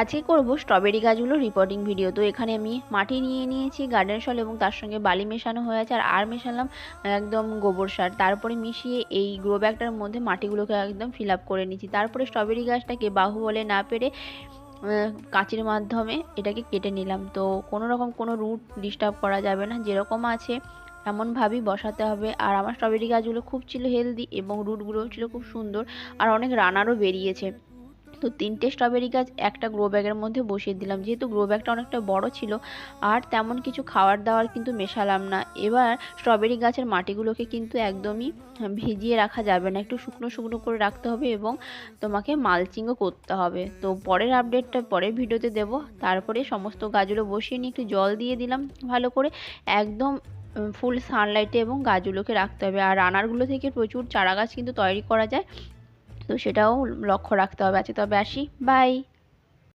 আজকে করব স্ট্রবেরি গাছগুলো রিপোর্টিং ভিডিও। তো এখানে আমি মাটি নিয়ে নিয়েছি, গার্ডেন সয়েল, এবং তার সঙ্গে বালি মেশানো হয়ে আছে, আর মেশালাম একদম গোবর সার। তারপরে মিশিয়ে এই গ্রো ব্যাগটার মধ্যে মাটিগুলোকে একদম ফিল আপ করে নিচ্ছি। তারপরে স্ট্রবেরি গাছটাকে বাহুবলে না পেরে কাঁচির মাধ্যমে এটাকে কেটে নিলাম। তো কোনো রকম কোনো রুট ডিস্টার্ব করা যাবে না, যেরকম আছে এমনভাবেই বসাতে হবে। আর আমার স্ট্রবেরি গাছগুলো খুব ছিল হেলদি, এবং রুটগুলোও ছিল খুব সুন্দর, আর অনেক রানারও বেরিয়েছে। তো 3টে স্ট্রবেরি গাছ একটা গ্রো ব্যাগের মধ্যে বসিয়ে দিলাম, যেহেতু গ্রো ব্যাগটা অনেকটা বড় ছিল। আর তেমন কিছু খাবার দাবার কিন্তু মেশালাম না। এবার স্ট্রবেরি গাছের মাটিগুলোকে কিন্তু একদমই ভিজিয়ে রাখা যাবে না, একটু শুকনো শুকনো করে রাখতে হবে, এবং তোমাকে মালচিংও করতে হবে। তো পরের আপডেটটা পরের ভিডিওতে দেব। তারপরে সমস্ত গাছগুলো বসিয়ে নিয়ে একটু জল দিয়ে দিলাম ভালো করে, একদম ফুল সানলাইটে, এবং গাছগুলোকে রাখতে হবে। আর রানারগুলো থেকে প্রচুর চারা গাছ কিন্তু তৈরি করা যায়, তো সেটাও লক্ষ্য রাখতে হবে। আজকে তবে আসি, বাই।